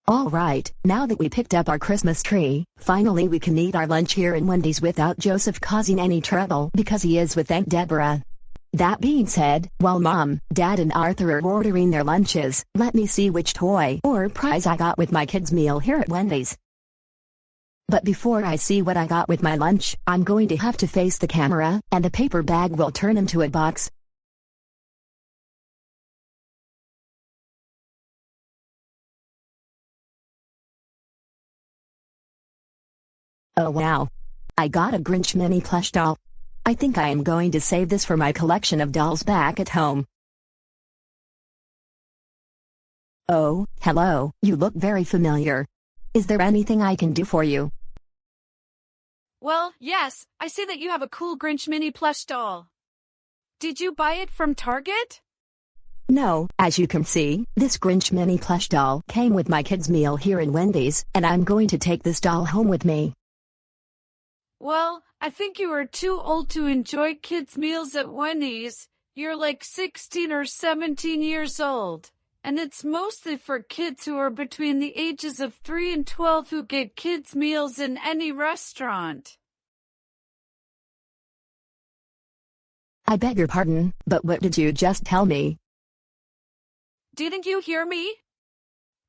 Alright, now that we picked up our Christmas tree, finally we can eat our lunch here in Wendy's without Joseph causing any trouble because he is with Aunt Deborah. That being said, while Mom, Dad and Arthur are ordering their lunches, let me see which toy or prize I got with my kids' meal here at Wendy's. But before I see what I got with my lunch, I'm going to have to face the camera, and the paper bag will turn into a box. Oh wow! I got a Grinch mini plush doll. I think I am going to save this for my collection of dolls back at home. Oh, hello, you look very familiar. Is there anything I can do for you? Well, yes, I see that you have a cool Grinch mini plush doll. Did you buy it from Target? No, as you can see, this Grinch mini plush doll came with my kids' meal here in Wendy's, and I'm going to take this doll home with me. Well, I think you are too old to enjoy kids' meals at Wendy's. You're like 16 or 17 years old. And it's mostly for kids who are between the ages of 3 and 12 who get kids' meals in any restaurant. I beg your pardon, but what did you just tell me? Didn't you hear me?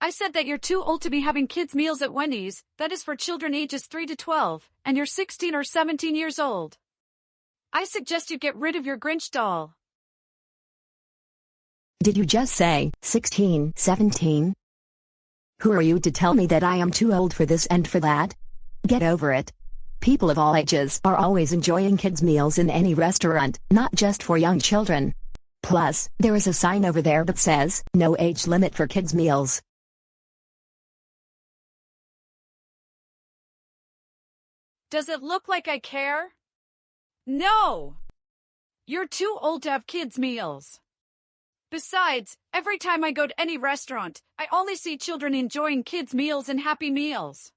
I said that you're too old to be having kids' meals at Wendy's. That is for children ages 3 to 12, and you're 16 or 17 years old. I suggest you get rid of your Grinch doll. Did you just say 16, 17? Who are you to tell me that I am too old for this and for that? Get over it. People of all ages are always enjoying kids' meals in any restaurant, not just for young children. Plus, there is a sign over there that says, no age limit for kids' meals. Does it look like I care? No! You're too old to have kids' meals. Besides, every time I go to any restaurant, I only see children enjoying kids' meals and Happy Meals.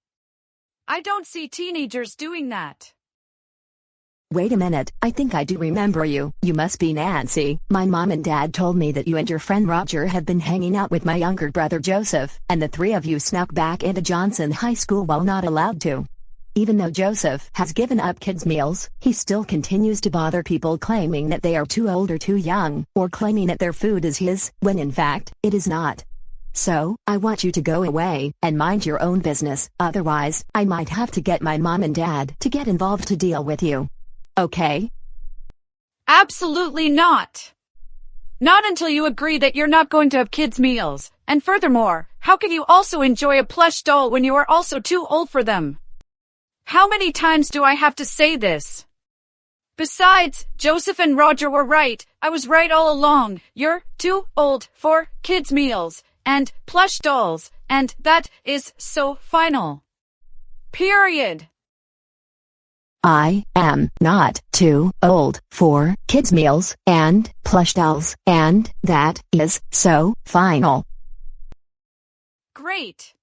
I don't see teenagers doing that. Wait a minute, I think I do remember you. You must be Nancy. My mom and dad told me that you and your friend Roger have been hanging out with my younger brother Joseph, and the three of you snuck back into Johnson High School while not allowed to. Even though Joseph has given up kids' meals, he still continues to bother people claiming that they are too old or too young, or claiming that their food is his, when in fact, it is not. So, I want you to go away, and mind your own business, otherwise, I might have to get my mom and dad to get involved to deal with you. Okay? Absolutely not! Not until you agree that you're not going to have kids' meals, and furthermore, how can you also enjoy a plush doll when you are also too old for them? How many times do I have to say this? Besides, Joseph and Roger were right. I was right all along. You're too old for kids' meals and plush dolls, and that is so final. Period. I am not too old for kids' meals and plush dolls, and that is so final. Great.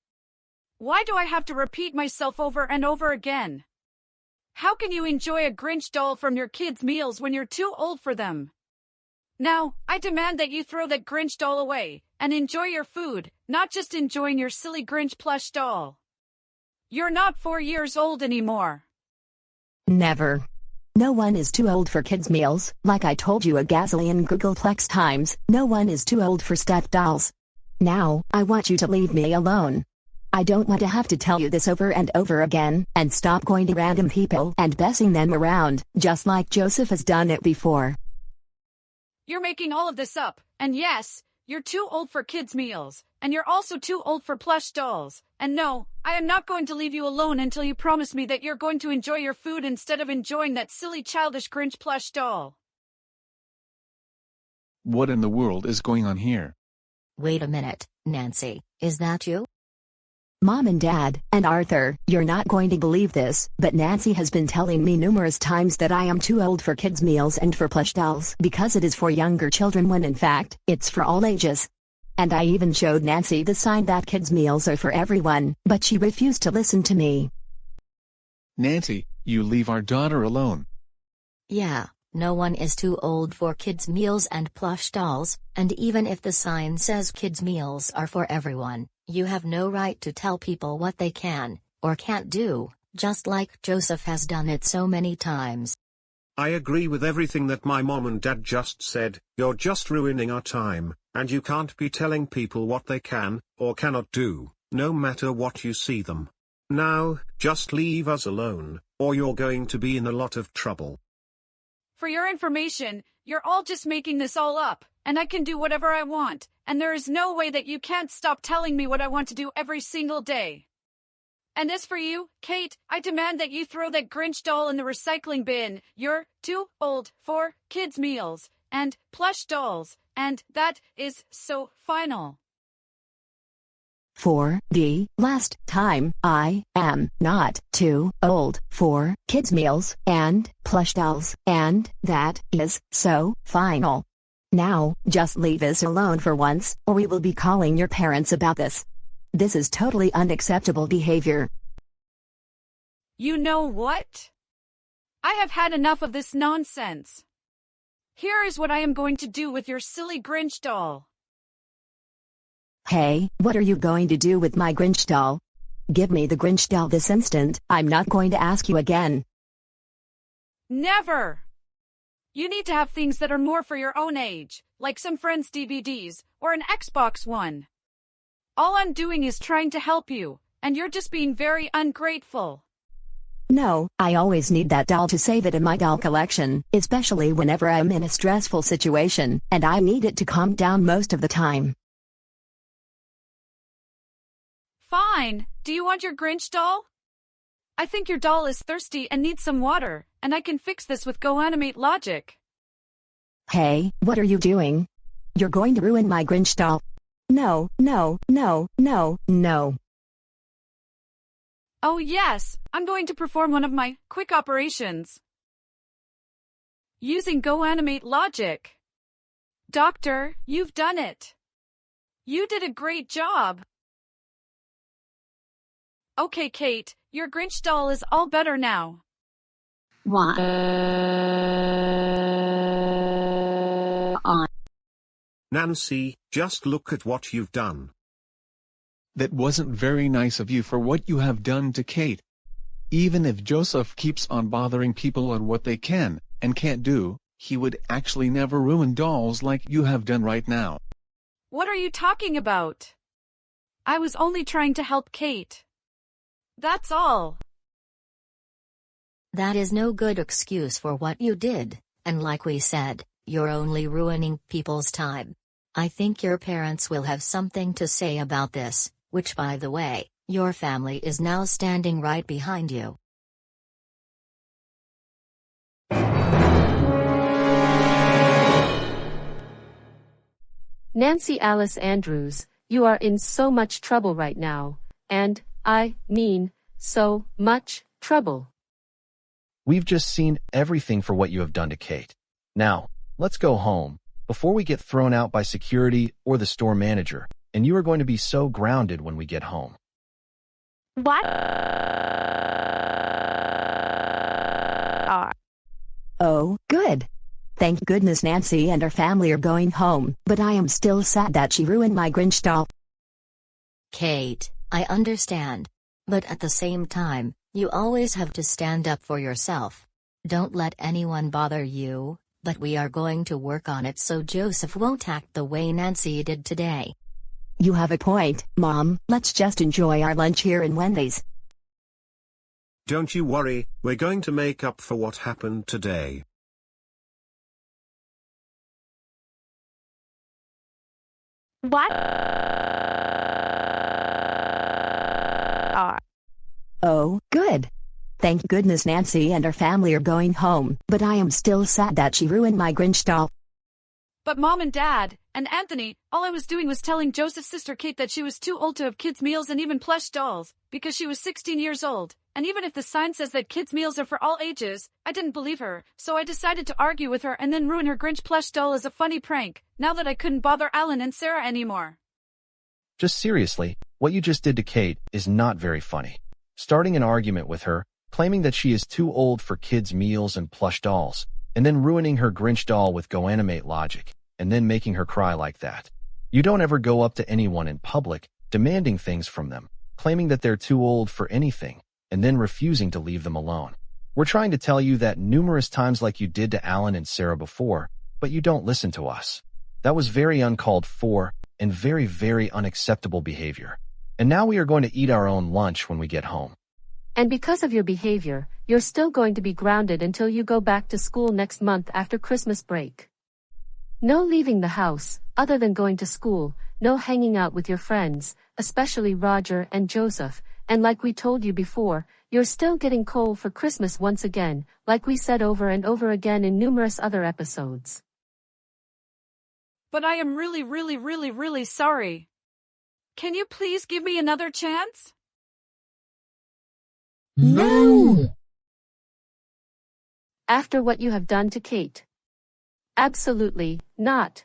Why do I have to repeat myself over and over again? How can you enjoy a Grinch doll from your kids' meals when you're too old for them? Now, I demand that you throw that Grinch doll away and enjoy your food, not just enjoying your silly Grinch plush doll. You're not 4 years old anymore. Never. No one is too old for kids' meals. Like I told you a gazillion Googleplex times, no one is too old for stuffed dolls. Now, I want you to leave me alone. I don't want to have to tell you this over and over again, and stop going to random people and bossing them around, just like Joseph has done it before. You're making all of this up, and yes, you're too old for kids' meals, and you're also too old for plush dolls. And no, I am not going to leave you alone until you promise me that you're going to enjoy your food instead of enjoying that silly childish Grinch plush doll. What in the world is going on here? Wait a minute, Nancy, is that you? Mom and Dad, and Arthur, you're not going to believe this, but Nancy has been telling me numerous times that I am too old for kids' meals and for plush dolls because it is for younger children when in fact, it's for all ages. And I even showed Nancy the sign that kids' meals are for everyone, but she refused to listen to me. Nancy, you leave our daughter alone. Yeah, No one is too old for kids' meals and plush dolls, and even if the sign says kids' meals are for everyone, you have no right to tell people what they can or can't do, just like Joseph has done it so many times. I agree with everything that my mom and dad just said. You're just ruining our time, and you can't be telling people what they can or cannot do, no matter what you see them. Now, just leave us alone, or you're going to be in a lot of trouble. For your information, you're all just making this all up, and I can do whatever I want, and there is no way that you can't stop telling me what I want to do every single day. And as for you, Kate, I demand that you throw that Grinch doll in the recycling bin. You're too old for kids' meals and plush dolls, and that is so final. For the last time, I am not too old for kids' meals and plush dolls, and that is so final. Now, just leave us alone for once, or we will be calling your parents about this. This is totally unacceptable behavior. You know what? I have had enough of this nonsense. Here is what I am going to do with your silly Grinch doll. Hey, what are you going to do with my Grinch doll? Give me the Grinch doll this instant. I'm not going to ask you again. Never! You need to have things that are more for your own age, like some Friends DVDs or an Xbox One. All I'm doing is trying to help you, and you're just being very ungrateful. No, I always need that doll to save it in my doll collection, especially whenever I'm in a stressful situation, and I need it to calm down most of the time. Fine. Do you want your Grinch doll? I think your doll is thirsty and needs some water, and I can fix this with GoAnimate logic. Hey, what are you doing? You're going to ruin my Grinch doll. No, no, no, no, no. Oh yes, I'm going to perform one of my quick operations. Using GoAnimate logic. Doctor, you've done it. You did a great job. Okay, Kate, your Grinch doll is all better now. What? Nancy, just look at what you've done. That wasn't very nice of you for what you have done to Kate. Even if Joseph keeps on bothering people on what they can and can't do, he would actually never ruin dolls like you have done right now. What are you talking about? I was only trying to help Kate. That's all. That is no good excuse for what you did, and like we said, you're only ruining people's time. I think your parents will have something to say about this, which by the way, your family is now standing right behind you. Nancy Alice Andrews, you are in so much trouble right now, and, I mean, so much trouble. We've just seen everything for what you have done to Kate. Now, let's go home, before we get thrown out by security or the store manager, and you are going to be so grounded when we get home. What? Oh, good. Thank goodness Nancy and her family are going home, but I am still sad that she ruined my Grinch doll. Kate, I understand. But at the same time, you always have to stand up for yourself. Don't let anyone bother you, but we are going to work on it so Joseph won't act the way Nancy did today. You have a point, Mom. Let's just enjoy our lunch here in Wendy's. Don't you worry, we're going to make up for what happened today. What? Oh, good. Thank goodness Nancy and her family are going home, but I am still sad that she ruined my Grinch doll. But Mom and Dad, and Anthony, all I was doing was telling Joseph's sister Kate that she was too old to have kids' meals and even plush dolls, because she was 16 years old. And even if the sign says that kids' meals are for all ages, I didn't believe her, so I decided to argue with her and then ruin her Grinch plush doll as a funny prank, now that I couldn't bother Alan and Sarah anymore. Just seriously, what you just did to Kate is not very funny. Starting an argument with her, claiming that she is too old for kids' meals and plush dolls, and then ruining her Grinch doll with GoAnimate logic, and then making her cry like that. You don't ever go up to anyone in public, demanding things from them, claiming that they're too old for anything, and then refusing to leave them alone. We're trying to tell you that numerous times like you did to Alan and Sarah before, but you don't listen to us. That was very uncalled for and very, very unacceptable behavior. And now we are going to eat our own lunch when we get home. And because of your behavior, you're still going to be grounded until you go back to school next month after Christmas break. No leaving the house, other than going to school, no hanging out with your friends, especially Roger and Joseph, and like we told you before, you're still getting coal for Christmas once again, like we said over and over again in numerous other episodes. But I am really, really, really, really sorry. Can you please give me another chance? No! After what you have done to Kate? Absolutely not.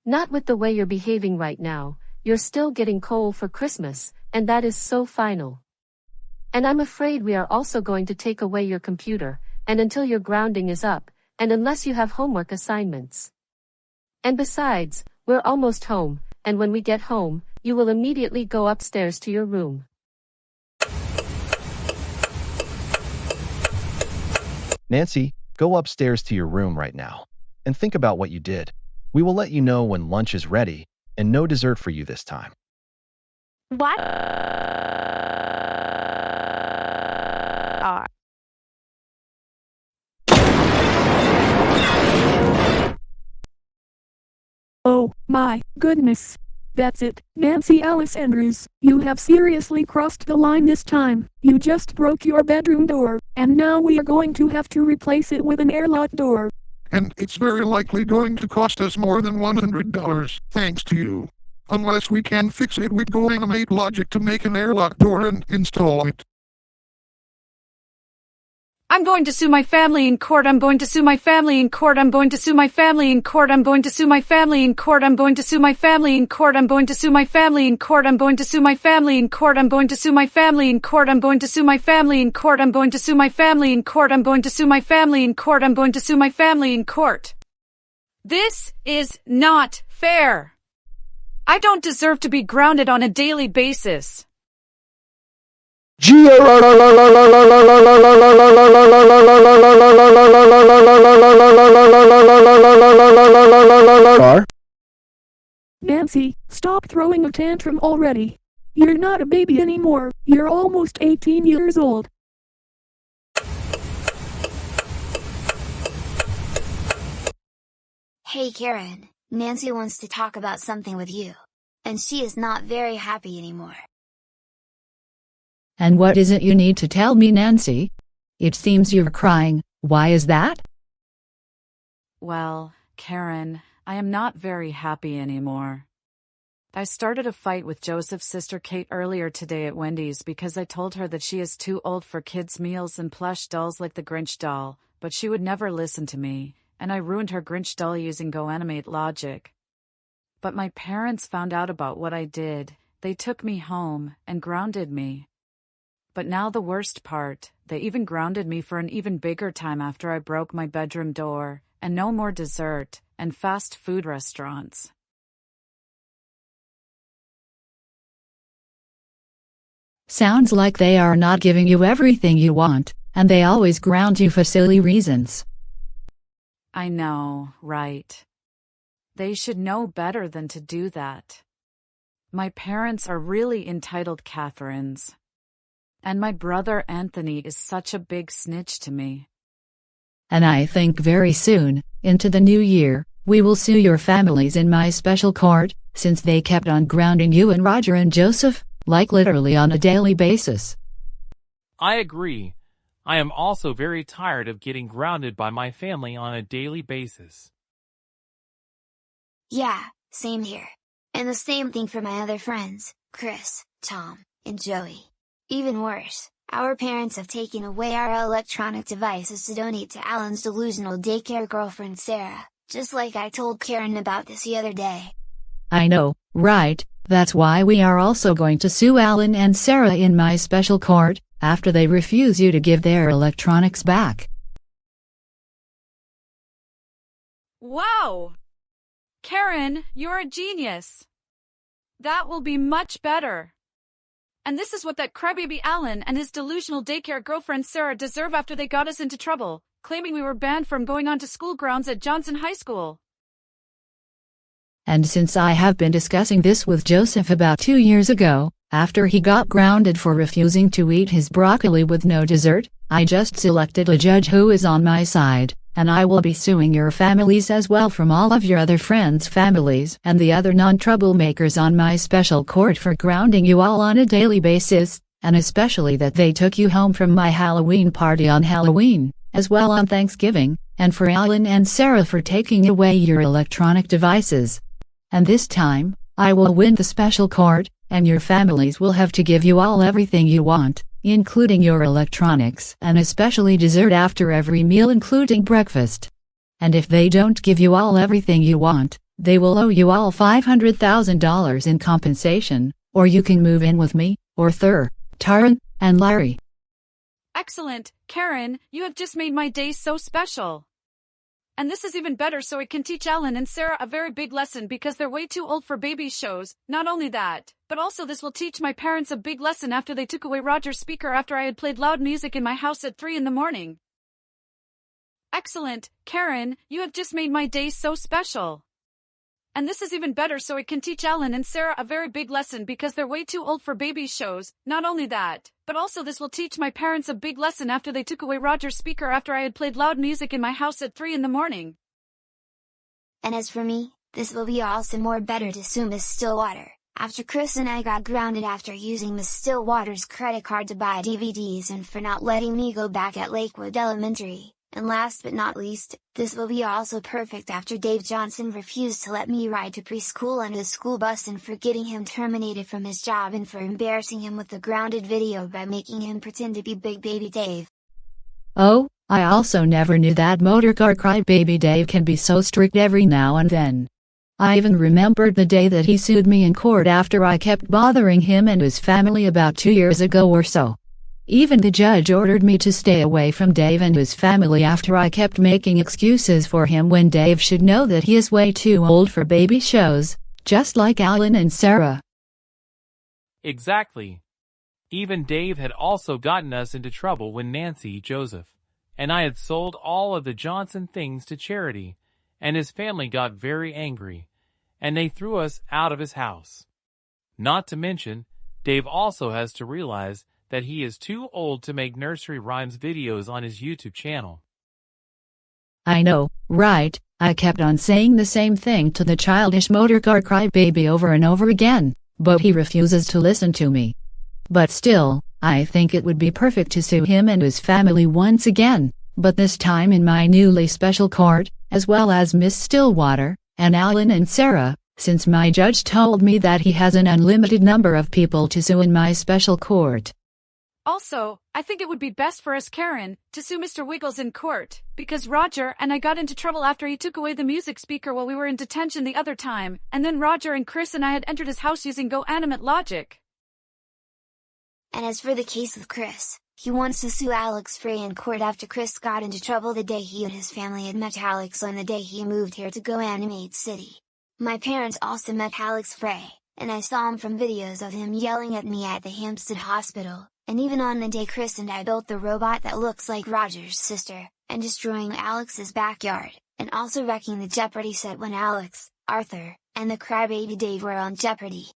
Not with the way you're behaving right now. You're still getting coal for Christmas, and that is so final. And I'm afraid we are also going to take away your computer, and until your grounding is up, and unless you have homework assignments. And besides, we're almost home, and when we get home, you will immediately go upstairs to your room. Nancy, go upstairs to your room right now, and think about what you did. We will let you know when lunch is ready, and no dessert for you this time. What? Oh, my goodness. That's it, Nancy Alice Andrews. You have seriously crossed the line this time. You just broke your bedroom door, and now we are going to have to replace it with an airlock door. And it's very likely going to cost us more than $100, thanks to you. Unless we can fix it with GoAnimate logic to make an airlock door and install it. I'm going to sue my family in court. I'm going to sue my family in court. I'm going to sue my family in court. I'm going to sue my family in court. I'm going to sue my family in court. I'm going to sue my family in court. I'm going to sue my family in court. I'm going to sue my family in court. I'm going to sue my family in court. I'm going to sue my family in court. I'm going to sue my family in court. I'm going to sue my family in court. This is not fair. I don't deserve to be grounded on a daily basis. Nancy, stop throwing a tantrum already. You're not a baby anymore. You're almost 18 years old. Hey Karen, Nancy wants to talk about something with you. And she is not very happy anymore. And what is it you need to tell me, Nancy? It seems you're crying. Why is that? Well, Karen, I am not very happy anymore. I started a fight with Joseph's sister Kate earlier today at Wendy's because I told her that she is too old for kids' meals and plush dolls like the Grinch doll, but she would never listen to me, and I ruined her Grinch doll using GoAnimate logic. But my parents found out about what I did. They took me home and grounded me. But now the worst part, they even grounded me for an even bigger time after I broke my bedroom door, and no more dessert and fast food restaurants. Sounds like they are not giving you everything you want, and they always ground you for silly reasons. I know, right? They should know better than to do that. My parents are really entitled Catherines. And my brother Anthony is such a big snitch to me. And I think very soon, into the new year, we will sue your families in my special court, since they kept on grounding you and Roger and Joseph, like literally on a daily basis. I agree. I am also very tired of getting grounded by my family on a daily basis. Yeah, same here. And the same thing for my other friends, Chris, Tom, and Joey. Even worse, our parents have taken away our electronic devices to donate to Alan's delusional daycare girlfriend Sarah, just like I told Karen about this the other day. I know, right? That's why we are also going to sue Alan and Sarah in my special court, after they refuse you to give their electronics back. Wow! Karen, you're a genius. That will be much better. And this is what that crybaby Alan and his delusional daycare girlfriend Sarah deserve after they got us into trouble, claiming we were banned from going onto school grounds at Johnson High School. And since I have been discussing this with Joseph about 2 years ago, after he got grounded for refusing to eat his broccoli with no dessert, I just selected a judge who is on my side, and I will be suing your families as well from all of your other friends' families and the other non-troublemakers on my special court for grounding you all on a daily basis, and especially that they took you home from my Halloween party on Halloween, as well on Thanksgiving, and for Alan and Sarah for taking away your electronic devices. And this time, I will win the special court, and your families will have to give you all everything you want, including your electronics and especially dessert after every meal including breakfast. And if they don't give you all everything you want, they will owe you all $500,000 in compensation, or you can move in with me, or Taran, and Larry. Excellent, Karen, you have just made my day so special. And this is even better so it can teach Alan and Sarah a very big lesson because they're way too old for baby shows. Not only that, but also this will teach my parents a big lesson after they took away Roger's speaker after I had played loud music in my house at 3 in the morning. Excellent, Karen, you have just made my day so special. And this is even better so it can teach Alan and Sarah a very big lesson because they're way too old for baby shows. Not only that, but also this will teach my parents a big lesson after they took away Roger's speaker after I had played loud music in my house at 3 in the morning. And as for me, this will be also more better to sue Miss Stillwater, after Chris and I got grounded after using Miss Stillwater's credit card to buy DVDs and for not letting me go back at Lakewood Elementary. And last but not least, this will be also perfect after Dave Johnson refused to let me ride to preschool on his school bus and for getting him terminated from his job and for embarrassing him with the grounded video by making him pretend to be Big Baby Dave. Oh, I also never knew that motorcar crybaby Dave can be so strict every now and then. I even remembered the day that he sued me in court after I kept bothering him and his family about 2 years ago or so. Even the judge ordered me to stay away from Dave and his family after I kept making excuses for him when Dave should know that he is way too old for baby shows, just like Alan and Sarah. Exactly. Even Dave had also gotten us into trouble when Nancy, Joseph, and I had sold all of the Johnson things to charity, and his family got very angry, and they threw us out of his house. Not to mention, Dave also has to realize that he is too old to make nursery rhymes videos on his YouTube channel. I know, right? I kept on saying the same thing to the childish motorcar crybaby over and over again, but he refuses to listen to me. But still, I think it would be perfect to sue him and his family once again, but this time in my newly special court, as well as Miss Stillwater, and Alan and Sarah, since my judge told me that he has an unlimited number of people to sue in my special court. Also, I think it would be best for us, Karen, to sue Mr. Wiggles in court, because Roger and I got into trouble after he took away the music speaker while we were in detention the other time, and then Roger and Chris and I had entered his house using GoAnimate logic. And as for the case with Chris, he wants to sue Alex Frey in court after Chris got into trouble the day he and his family had met Alex on the day he moved here to GoAnimate City. My parents also met Alex Frey, and I saw him from videos of him yelling at me at the Hampstead Hospital. And even on the day Chris and I built the robot that looks like Roger's sister, and destroying Alex's backyard, and also wrecking the Jeopardy set when Alex, Arthur, and the crybaby Dave were on Jeopardy.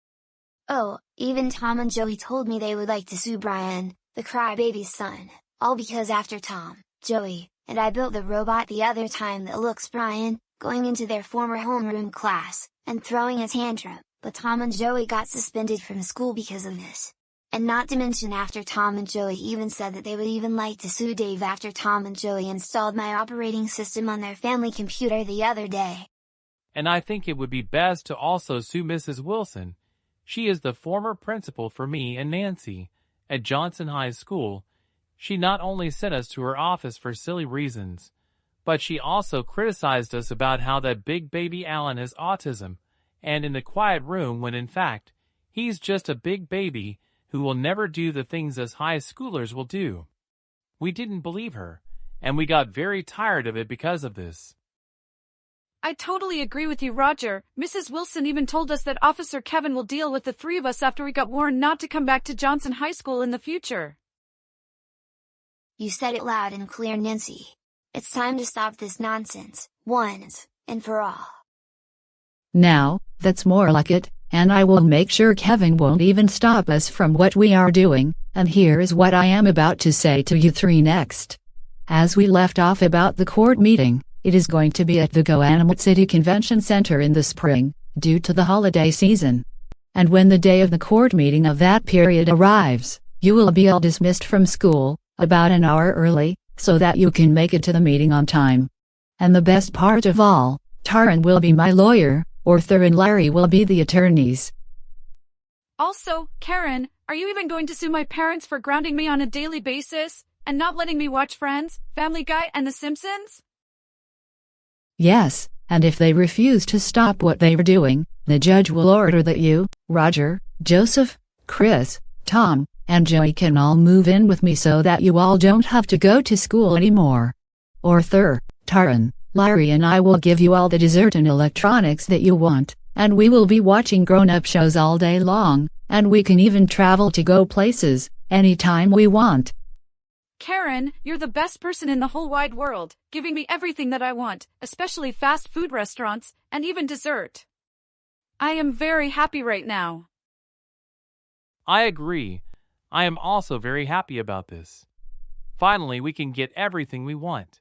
Oh, even Tom and Joey told me they would like to sue Brian, the crybaby's son, all because after Tom, Joey, and I built the robot the other time that looks Brian, going into their former homeroom class, and throwing a tantrum, but Tom and Joey got suspended from school because of this. And not to mention after Tom and Joey even said that they would even like to sue Dave after Tom and Joey installed my operating system on their family computer the other day. And I think it would be best to also sue Mrs. Wilson. She is the former principal for me and Nancy, at Johnson High School. She not only sent us to her office for silly reasons, but she also criticized us about how that big baby Alan has autism, and in the quiet room when in fact, he's just a big baby who will never do the things us high schoolers will do. We didn't believe her, and we got very tired of it because of this. I totally agree with you, Roger. Mrs. Wilson even told us that Officer Kevin will deal with the three of us after we got warned not to come back to Johnson High School in the future. You said it loud and clear, Nancy. It's time to stop this nonsense, once and for all. Now, that's more like it, and I will make sure Kevin won't even stop us from what we are doing, and here is what I am about to say to you three next. As we left off about the court meeting, it is going to be at the GoAnimate City Convention Center in the spring, due to the holiday season. And when the day of the court meeting of that period arrives, you will be all dismissed from school, about an hour early, so that you can make it to the meeting on time. And the best part of all, Taran will be my lawyer, Arthur and Larry will be the attorneys. Also, Karen, are you even going to sue my parents for grounding me on a daily basis, and not letting me watch Friends, Family Guy, and The Simpsons? Yes, and if they refuse to stop what they are doing, the judge will order that you, Roger, Joseph, Chris, Tom, and Joey can all move in with me so that you all don't have to go to school anymore. Arthur, Taran, Larry and I will give you all the dessert and electronics that you want, and we will be watching grown-up shows all day long, and we can even travel to go places, anytime we want. Karen, you're the best person in the whole wide world, giving me everything that I want, especially fast food restaurants, and even dessert. I am very happy right now. I agree. I am also very happy about this. Finally, we can get everything we want.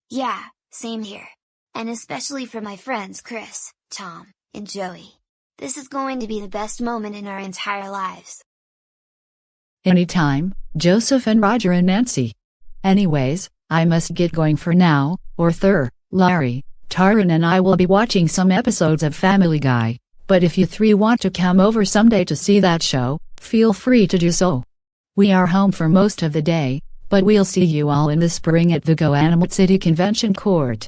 Yeah, same here. And especially for my friends Chris, Tom, and Joey. This is going to be the best moment in our entire lives. Anytime, Joseph and Roger and Nancy. Anyways, I must get going for now. Arthur, Larry, Taran and I will be watching some episodes of Family Guy, but if you three want to come over someday to see that show, feel free to do so. We are home for most of the day, but we'll see you all in the spring at the GoAnimate City Convention Court.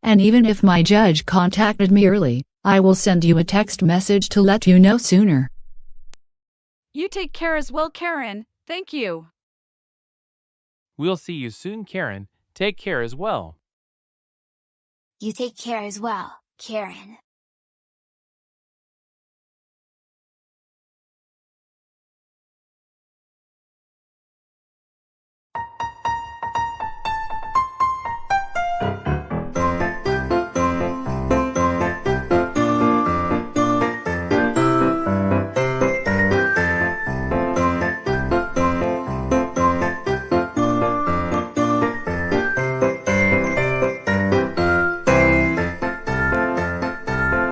And even if my judge contacted me early, I will send you a text message to let you know sooner. You take care as well, Karen. Thank you. We'll see you soon, Karen. Take care as well. You take care as well, Karen.